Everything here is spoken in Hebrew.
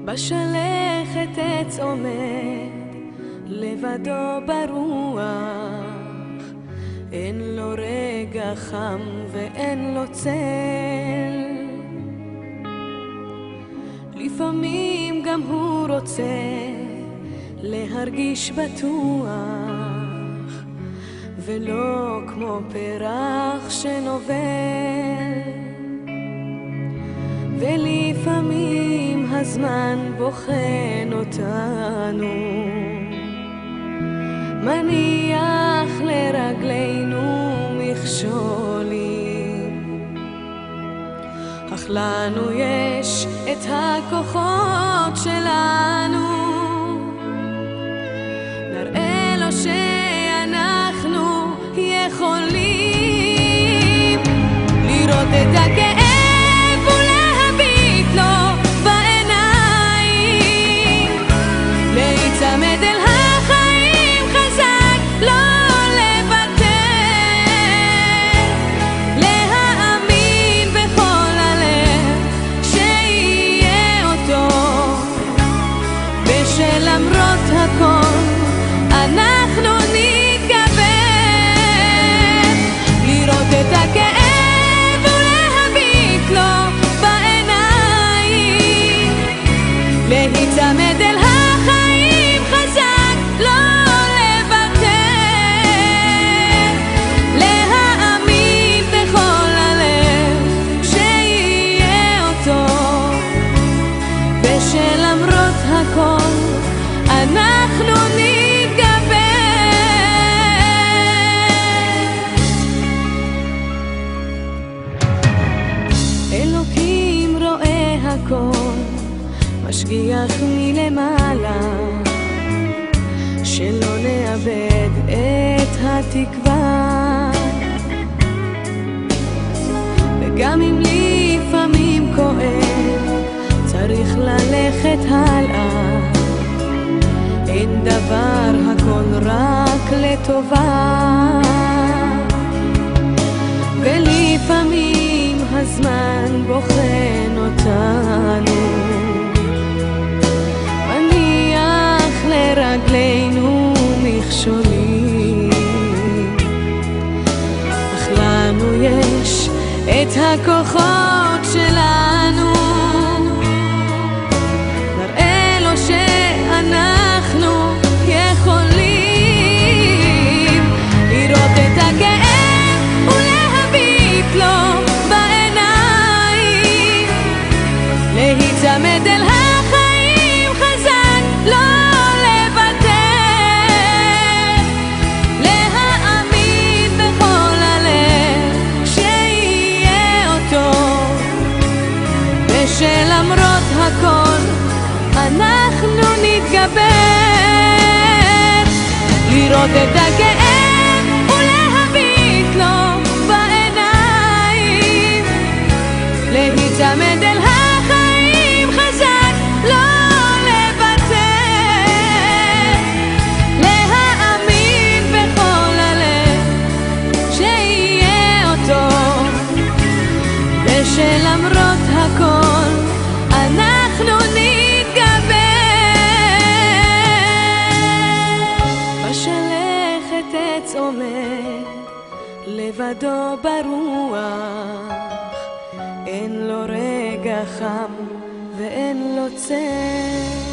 בשלכת עץ עומד לבדו ברוח, אין לו רגע חם ואין לו צל. לפעמים גם הוא רוצה להרגיש בטוח, ולא כמו פרח שנובל. ולפעמים הזמן בוחן אותנו, מניח לרגלינו מכשולים, אך לנו יש את הכוחות שלנו. נראה לו שאנחנו יכולים לראות את הכאב ולהביט לו בעיניים, להיצמד אל החיים חזק, לא לוותר, להאמין בכל הלב שיהיה אותו, ושלמרות הכל אנחנו נתגבר, לראות את הכאב ולהביט לו בעיניים, להיצמד אל החיים חזק, לא לוותר, להאמין בכל הלב שיהיה אותו, ושלמרות הכל אנחנו נתגבר. אלוקים רואה הכל, משגיח מלמעלה, שלא נאבד את התקווה. וגם אם לפעמים כואב, צריך ללכת הלאה, אין דבר, הכל רק לטובה. ולפעמים הזמן בוחן אותנו, מניח לרגלינו מכשולים, אך לנו יש את הכוחות שלנו. נראה לו שאנחנו יכולים לראות את הכאב ולהביט לו בעיניים, להיצמד אל החיים חזק, לא לוותר, להאמין בכל הלב שיהיה אותו, ושלמרות הכל אנחנו נתגבר, לראות את הכאב ולהביט לו בעיניים, להיצמד אל החיים חזק, לא לוותר, להאמין בכל הלב שיהיה אותו, ושלמרות הכל אנחנו עץ עומד לבדו ברוח, אין לו רגע חם ואין לו צל.